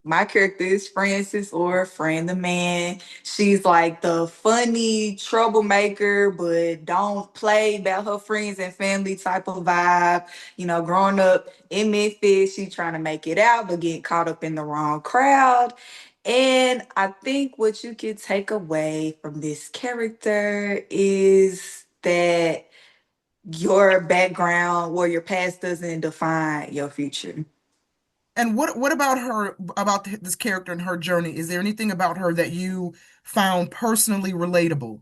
my character is Frances, or Fran the Man. She's like the funny troublemaker, but don't play about her friends and family type of vibe. Growing up in Memphis, she trying to make it out, but getting caught up in the wrong crowd. And I think what you can take away from this character is that your background or your past doesn't define your future. And what about her, about this character and her journey? Is there anything about her that you found personally relatable?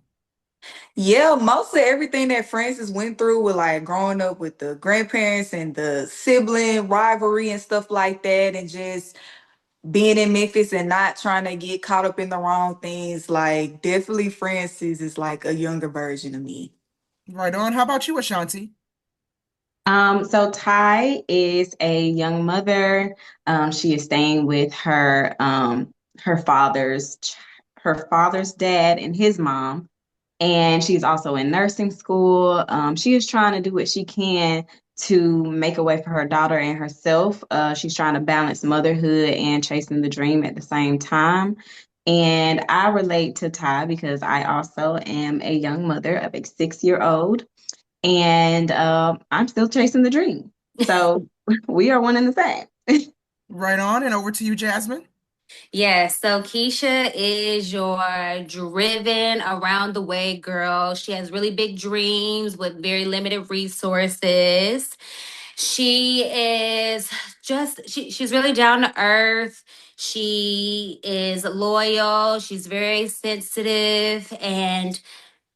Yeah, most of everything that Francis went through with like growing up with the grandparents and the sibling rivalry and stuff like that, and just being in Memphis and not trying to get caught up in the wrong things, like definitely Francis is like a younger version of me. Right on. How about you, Ashanti? So Ty is a young mother. She is staying with her her father's dad and his mom, and she's also in nursing school. She is trying to do what she can to make a way for her daughter and herself. She's trying to balance motherhood and chasing the dream at the same time. And I relate to Ty because I also am a young mother of a 6-year old, and I'm still chasing the dream. So we are one and the same. Right on. And over to you, Jasmine. Yeah, so Keisha is your driven around the way girl. She has really big dreams with very limited resources. She is she's really down to earth. She is loyal, she's very sensitive, and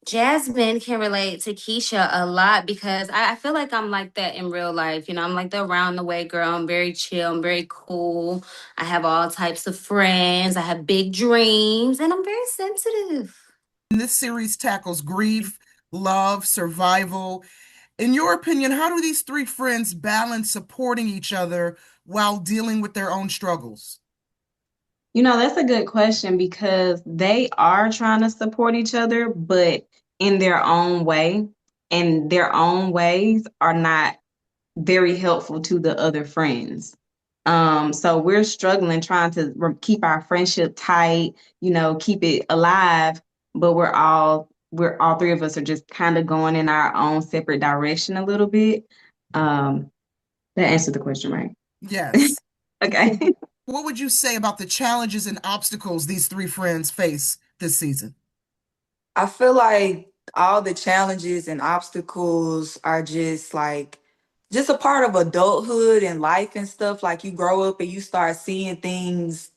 Jasmine can relate to Keisha a lot because I feel like I'm like that in real life. I'm like the around the way girl. I'm very chill. I'm very cool. I have all types of friends. I have big dreams and I'm very sensitive. This series tackles grief, love, survival. In your opinion, how do these three friends balance supporting each other while dealing with their own struggles? That's a good question because they are trying to support each other, but in their own way, and their own ways are not very helpful to the other friends. So we're struggling trying to keep our friendship tight, keep it alive, but we're all three of us are just kind of going in our own separate direction a little bit. Um, that answered the question, right? Yes. Okay. What would you say about the challenges and obstacles these three friends face this season? I feel like all the challenges and obstacles are just a part of adulthood and life and stuff. Like you grow up and you start seeing things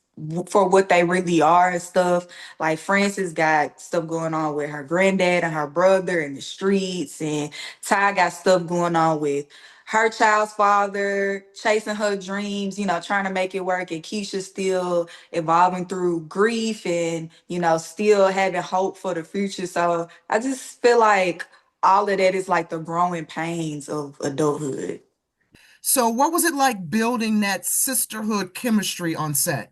for what they really are and stuff. Like Frances got stuff going on with her granddad and her brother in the streets, and Ty got stuff going on with her child's father, chasing her dreams, trying to make it work, and Keisha still evolving through grief and still having hope for the future. So I just feel like all of that is like the growing pains of adulthood. So, what was it like building that sisterhood chemistry on set?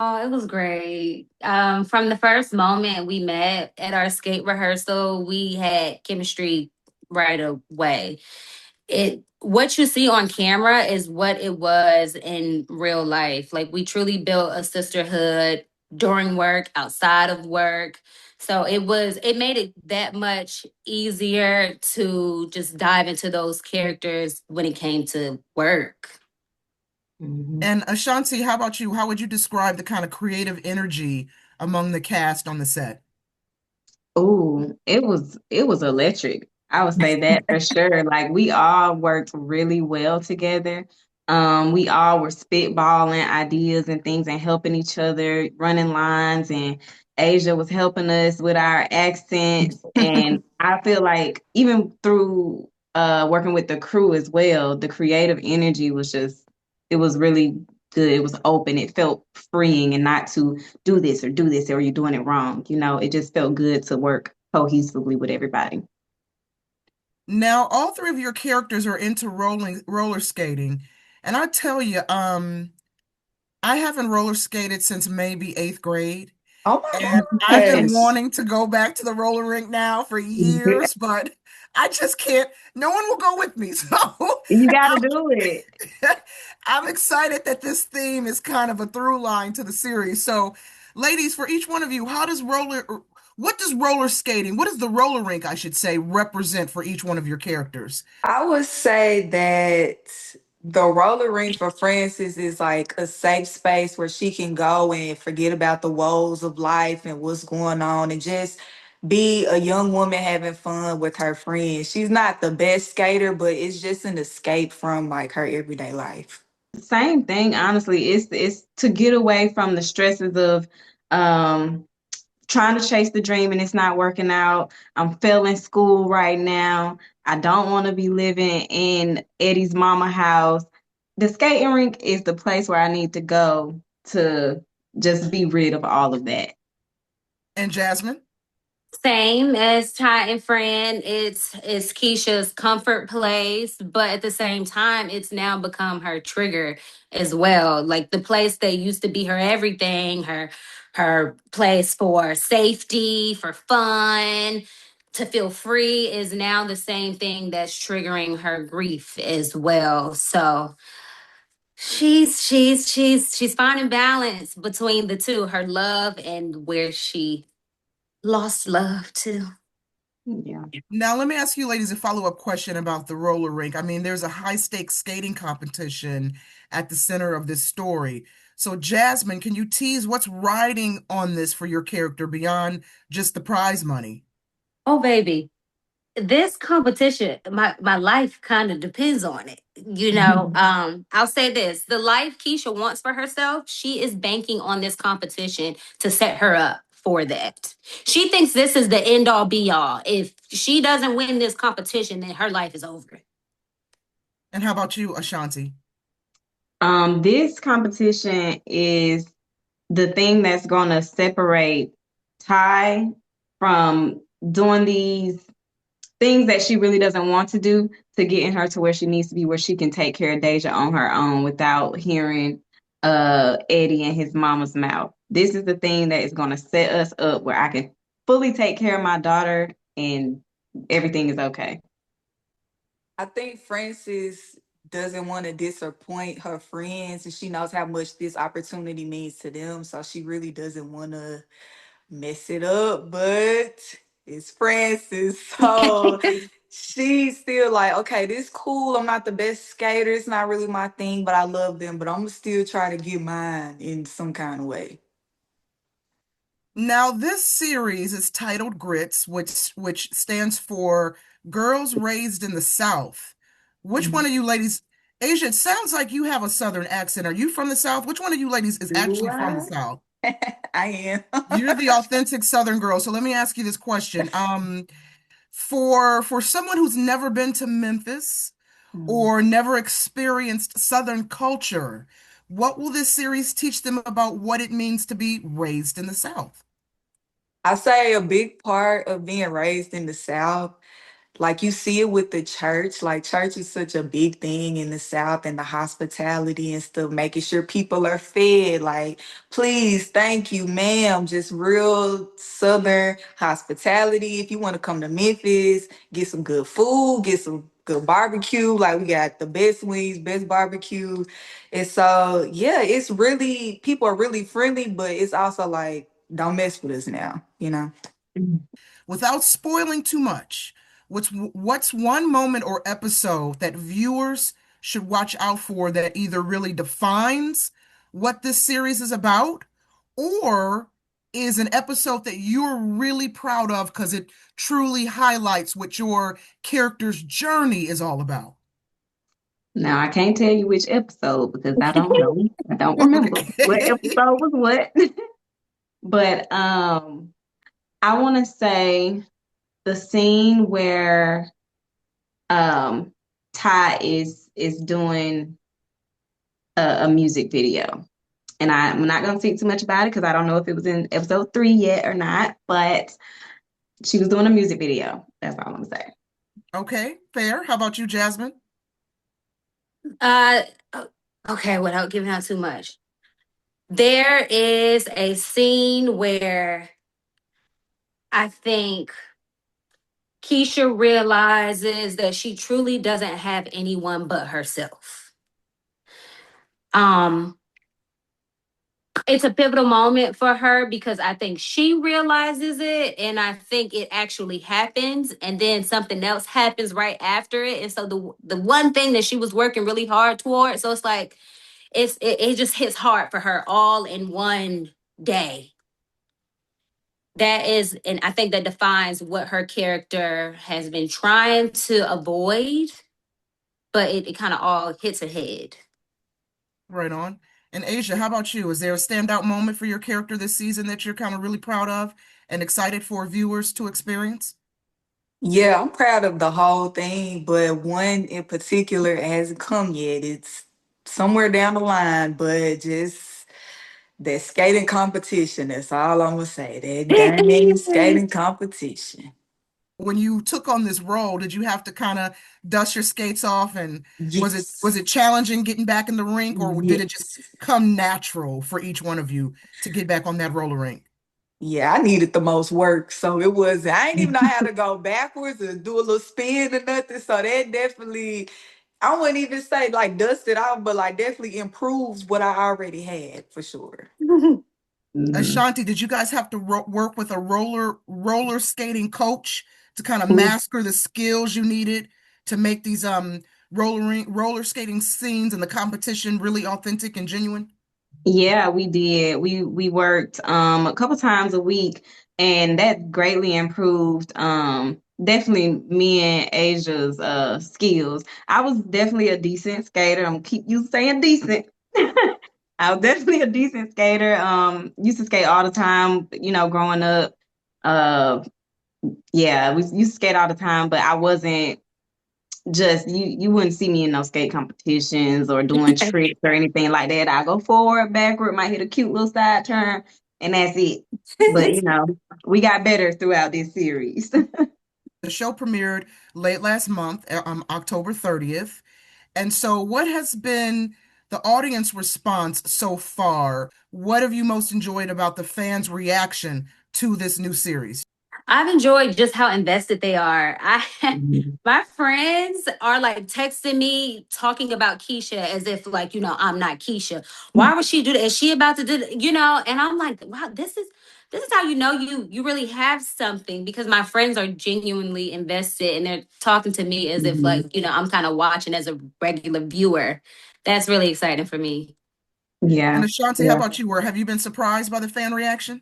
Oh, it was great. From the first moment we met at our skate rehearsal, we had chemistry right away. It what you see on camera is what it was in real life. Like we truly built a sisterhood during work, outside of work. So it made it that much easier to just dive into those characters when it came to work. Mhm. And Ashanti, how about you? How would you describe the kind of creative energy among the cast on the set? Oh, it was electric. I would say that for sure. Like we all worked really well together. We all were spitballing ideas and things and helping each other, running lines, and Asia was helping us with our accents. And I feel like even through working with the crew as well, the creative energy was just it was really good. It was open. It felt freeing and not to do this or you're doing it wrong. It just felt good to work cohesively with everybody. Now, all three of your characters are into roller skating, and I tell you, I haven't roller skated since maybe eighth grade. Oh And my I've been gosh. wanting to go back to the roller rink now for years, but I just can't. No one will go with me. So You got to do it. I'm excited that this theme is kind of a through line to the series. So, ladies, for each one of you, what does roller skating, what does the roller rink, I should say, represent for each one of your characters? I would say that the roller rink for Frances is like a safe space where she can go and forget about the woes of life and what's going on and just be a young woman having fun with her friends. She's not the best skater, but it's just an escape from like her everyday life. Same thing, honestly. It's to get away from the stresses of um trying to chase the dream and it's not working out. I'm failing school right now. I don't want to be living in Eddie's mama house. The skating rink is the place where I need to go to just be rid of all of that. And Jasmine? Same as Ty and Fran, it's Keisha's comfort place, but at the same time, it's now become her trigger as well. Like the place that used to be her everything, her place for safety, for fun, to feel free is now the same thing that's triggering her grief as well. So she's finding balance between the two, her love and where she lost love too. Yeah. Now, let me ask you ladies a follow-up question about the roller rink. I mean, there's a high-stakes skating competition at the center of this story. So, Jasmine, can you tease what's riding on this for your character beyond just the prize money? Oh, baby, this competition, my life kind of depends on it. I'll say this: the life Keisha wants for herself, she is banking on this competition to set her up for that. She thinks this is the end all be all. If she doesn't win this competition, then her life is over. And how about you, Ashanti? This competition is the thing that's going to separate Ty from doing these things that she really doesn't want to do to getting her to where she needs to be, where she can take care of Deja on her own without hearing Eddie and his mama's mouth. This is the thing that is going to set us up where I can fully take care of my daughter and everything is okay. I think Frances doesn't want to disappoint her friends, and she knows how much this opportunity means to them. So she really doesn't want to mess it up, but it's Frances. So she's still like, okay, this cool. I'm not the best skater. It's not really my thing, but I love them. But I'm gonna still try to get mine in some kind of way. Now, this series is titled Grits, which stands for Girls Raised in the South. Which one of you ladies, Asia, it sounds like you have a Southern accent. Are you from the South? Which one of you ladies is Do actually from the I? South? I am. You're the authentic Southern girl. So let me ask you this question. For someone who's never been to Memphis or never experienced Southern culture, what will this series teach them about what it means to be raised in the South? I say a big part of being raised in the South, like you see it with the church. Like church is such a big thing in the South and the hospitality and stuff, making sure people are fed. Like, please, thank you, ma'am. Just real Southern hospitality. If you want to come to Memphis, get some good food, get some good barbecue. Like we got the best wings, best barbecue. And so yeah, it's really people are really friendly, but it's also like, don't mess with us now, you know? Without spoiling too much, what's one moment or episode that viewers should watch out for that either really defines what this series is about or is an episode that you're really proud of because it truly highlights what your character's journey is all about? Now I can't tell you which episode because I don't know. I don't remember what Okay. episode was what. But I want to say the scene where um Ty is doing a music video. And I'm not going to speak too much about it because I don't know if it was in episode 3 yet or not, but she was doing a music video. That's all I'm going to say. Okay, fair. How about you, Jasmine? Uh, okay, without giving out too much. There is a scene where I think Keisha realizes that she truly doesn't have anyone but herself. Um, it's a pivotal moment for her because I think she realizes it and I think it actually happens and then something else happens right after it. And so the one thing that she was working really hard toward, so it's like it just hits hard for her all in one day. That is, and I think that defines what her character has been trying to avoid, but it kind of all hits ahead. Right on. And Asia, how about you? Is there a standout moment for your character this season that you're kind of really proud of and excited for viewers to experience? Yeah, I'm proud of the whole thing, but one in particular hasn't come yet. It's somewhere down the line, but just that skating competition, that's all I'm gonna say. That dang skating competition. When you took on this role, did you have to kind of dust your skates off and was Yes. it challenging getting back in the rink, or did it just Yes. come natural for each one of you to get back on that roller rink? Yeah, I needed the most work. So it was, I ain't even know how to go backwards or do a little spin or nothing. So that definitely, I wouldn't even say like dust it off, but like definitely improves what I already had for sure. Mhm. Ashanti, did you guys have to work with a roller skating coach to kind of master the skills you needed to make these roller skating scenes and the competition really authentic and genuine? Yeah, we did. We worked a couple times a week and that greatly improved definitely me and Asia's skills. I was definitely a decent skater. I'm keep you saying decent. I was definitely a decent skater. Used to skate all the time, growing up. Uh yeah, we used to skate all the time, but I wasn't just you wouldn't see me in no skate competitions or doing tricks or anything like that. I go forward, backward, might hit a cute little side turn, and that's it. But we got better throughout this series. The show premiered late last month, October 30th. And so, what has been the audience response so far? What have you most enjoyed about the fans' reaction to this new series? I've enjoyed just how invested they are. I Mhm. my friends are like texting me talking about Keisha as if like, I'm not Keisha. Why would she do that? Is she about to do that? And I'm like, wow, this is how you really have something because my friends are genuinely invested and they're talking to me as if Mhm. like, I'm kind of watching as a regular viewer. That's really exciting for me. And Yeah. Ashanti, how Yeah. about you? Or have you been surprised by the fan reaction?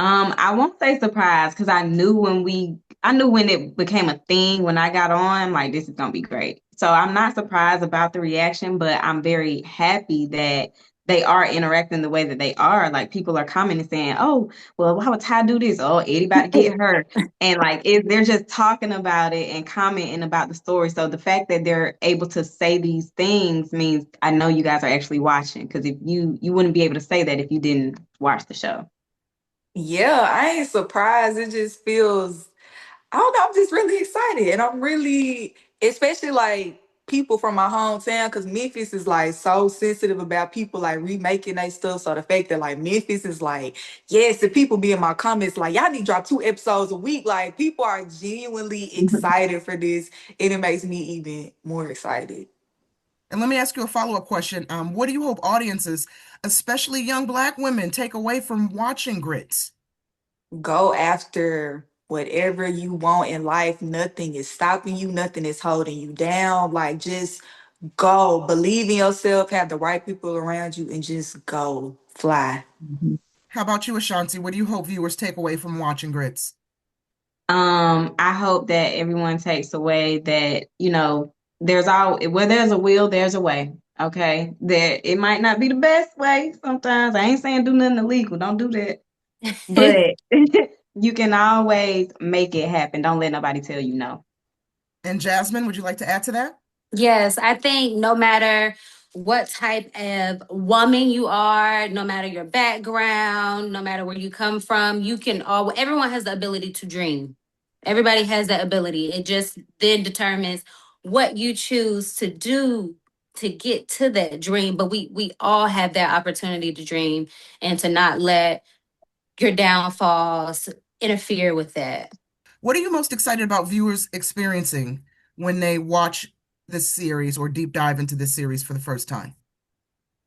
I won't say surprised because I knew when it became a thing when I got on, like this is gonna be great. So I'm not surprised about the reaction, but I'm very happy that they are interacting the way that they are. Like people are commenting saying, "Oh, well, why would Ty do this? Oh, Eddie about to get her," and like they're just talking about it and commenting about the story. So the fact that they're able to say these things means I know you guys are actually watching. Because if you wouldn't be able to say that if you didn't watch the show. Yeah, I ain't surprised. It just feels, I don't know, I'm just really excited. And I'm really, especially like people from my hometown, because Memphis is like so sensitive about people like remaking their stuff. So the fact that like Memphis is like, yes, the people be in my comments like, y'all need to drop 2 episodes a week. Like people are genuinely excited for this. And it makes me even more excited. And let me ask you a follow-up question. What do you hope audiences, especially young Black women, take away from watching Grits? Go after whatever you want in life. Nothing is stopping you, nothing is holding you down. Like just go, believe in yourself, have the right people around you, and just go fly. How about you, Ashanti? What do you hope viewers take away from watching Grits? I hope that everyone takes away that, there's all where there's a will, there's a way. Okay. That it might not be the best way sometimes. I ain't saying do nothing illegal. Don't do that. But you can always make it happen. Don't let nobody tell you no. And Jasmine, would you like to add to that? Yes, I think no matter what type of woman you are, no matter your background, no matter where you come from, everyone has the ability to dream. Everybody has that ability. It just then determines what you choose to do to get to that dream. But we all have that opportunity to dream and to not let your downfalls interfere with that. What are you most excited about viewers experiencing when they watch this series or deep dive into this series for the first time?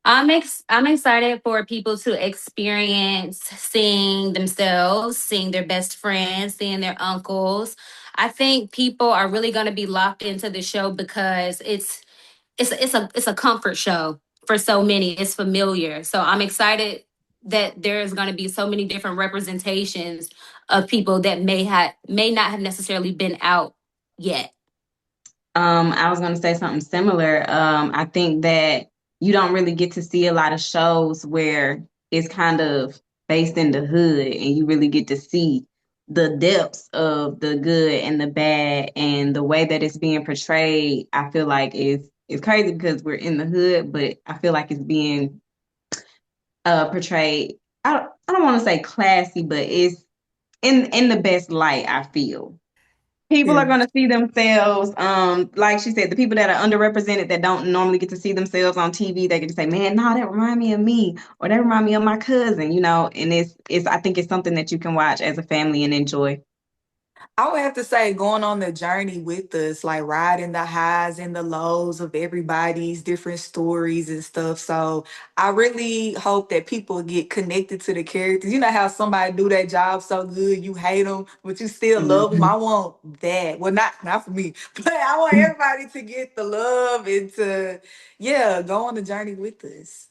I'm excited for people to experience seeing themselves, seeing their best friends, seeing their uncles. I think people are really going to be locked into the show because it's a comfort show for so many. It's familiar. So I'm excited that there's going to be so many different representations of people that may not have necessarily been out yet. I was going to say something similar. I think that you don't really get to see a lot of shows where it's kind of based in the hood and you really get to see the depths of the good and the bad and the way that it's being portrayed. I feel like it's crazy because we're in the hood, but I feel like it's being portrayed. I don't want to say classy, but it's in the best light, I feel. People are Yeah. going to see themselves, like she said, the people that are underrepresented that don't normally get to see themselves on TV, they get to say, man, no, that remind me of me, or that remind me of my cousin, and it's I think it's something that you can watch as a family and enjoy. I would have to say going on the journey with us, like riding the highs and the lows of everybody's different stories and stuff. So I really hope that people get connected to the characters. You know how somebody do that job so good, you hate them, but you still love them. I Mhm. want that. Well, not for me, but I want everybody to get the love and to, yeah, go on the journey with us.